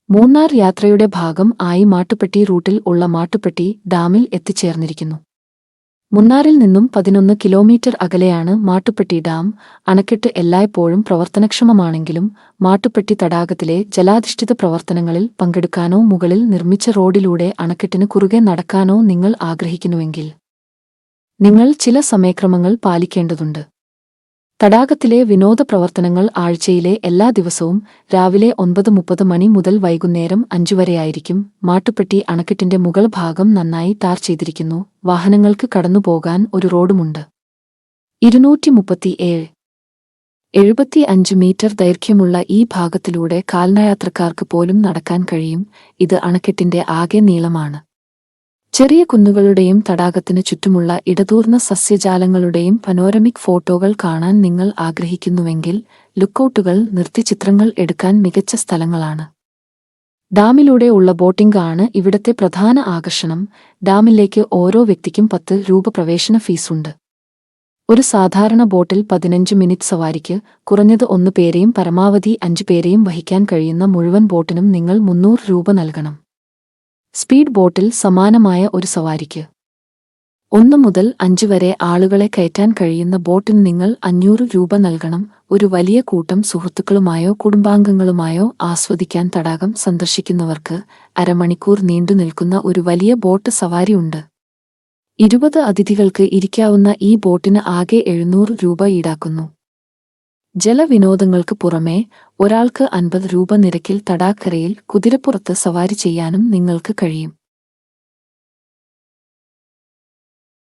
മൂന്നാർ യാത്രയുടെ ഭാഗം ആയി മാട്ടുപ്പെട്ടി റൂട്ടിൽ ഉള്ള മാട്ടുപ്പെട്ടി ഡാമിൽ എത്തിച്ചേർന്നിരിക്കുന്നു. മുന്നാറിൽ നിന്നും 11 കിലോമീറ്റർ അകലെയാണ് മാട്ടുപ്പെട്ടി ഡാം. അണക്കെട്ട് എല്ലായ്പ്പോഴും പ്രവർത്തനക്ഷമമാണെങ്കിലും മാട്ടുപ്പെട്ടി തടാകത്തിലെ ജലാധിഷ്ഠിത പ്രവർത്തനങ്ങളിൽ പങ്കെടുക്കാനോ മുകളിൽ നിർമ്മിച്ച റോഡിലൂടെ അണക്കെട്ടിന് കുറുകെ നടക്കാനോ നിങ്ങൾ ആഗ്രഹിക്കുന്നുവെങ്കിൽ നിങ്ങൾ ചില സമയക്രമങ്ങൾ പാലിക്കേണ്ടതുണ്ട്. തടാകത്തിലെ വിനോദ പ്രവർത്തനങ്ങൾ ആഴ്ചയിലെ എല്ലാ ദിവസവും രാവിലെ 9:30 മണി മുതൽ വൈകുന്നേരം 5 വരെയായിരിക്കും. മാട്ടുപ്പെട്ടി അണക്കെട്ടിന്റെ മുകൾ ഭാഗം നന്നായി ടാർ ചെയ്തിരിക്കുന്നു. വാഹനങ്ങൾക്ക് കടന്നുപോകാൻ ഒരു റോഡുമുണ്ട്. 237.75 മീറ്റർ ദൈർഘ്യമുള്ള ഈ ഭാഗത്തിലൂടെ കാൽനടയാത്രക്കാർക്ക് പോലും നടക്കാൻ കഴിയും. ഇത് അണക്കെട്ടിന്റെ ആകെ നീളമാണ്. ചെറിയ കുന്നുകളുടെയും തടാകത്തിനു ചുറ്റുമുള്ള ഇടതൂർന്ന സസ്യജാലങ്ങളുടെയും പനോരമിക് ഫോട്ടോകൾ കാണാൻ നിങ്ങൾ ആഗ്രഹിക്കുന്നുവെങ്കിൽ ലുക്കൌട്ടുകൾ നിർത്തി ചിത്രങ്ങൾ എടുക്കാൻ മികച്ച സ്ഥലങ്ങളാണ്. ഡാമിലൂടെ ഉള്ള ബോട്ടിംഗ് ആണ് ഇവിടത്തെ പ്രധാന ആകർഷണം. ഡാമിലേക്ക് ഓരോ വ്യക്തിക്കും 10 രൂപ പ്രവേശന ഫീസുണ്ട്. ഒരു സാധാരണ ബോട്ടിൽ 15 മിനിറ്റ് സവാരിക്ക് കുറഞ്ഞത് 1 പേരെയും പരമാവധി 5 പേരെയും വഹിക്കാൻ കഴിയുന്ന മുഴുവൻ ബോട്ടിനും നിങ്ങൾ 300 രൂപ നൽകണം. സ്പീഡ് ബോട്ടിൽ സമാനമായ ഒരു സവാരിക്ക് 1 മുതൽ 5 വരെ ആളുകളെ കയറ്റാൻ കഴിയുന്ന ബോട്ടിന് നിങ്ങൾ 500 രൂപ നൽകണം. ഒരു വലിയ കൂട്ടം സുഹൃത്തുക്കളുമായോ കുടുംബാംഗങ്ങളുമായോ ആസ്വദിക്കാൻ തടാകം സന്ദർശിക്കുന്നവർക്ക് അരമണിക്കൂർ നീണ്ടുനിൽക്കുന്ന ഒരു വലിയ ബോട്ട് സവാരി ഉണ്ട്. 20 അതിഥികൾക്ക് ഇരിക്കാവുന്ന ഈ ബോട്ടിന് ആകെ 700 രൂപ ഈടാക്കുന്നു. ജലവിനോദങ്ങൾക്ക് പുറമേ ഒരാൾക്ക് 50 രൂപ നിരക്കിൽ തടാകക്കരയിൽ കുതിരപ്പുറത്ത് സവാരി ചെയ്യാനും നിങ്ങൾക്ക് കഴിയും.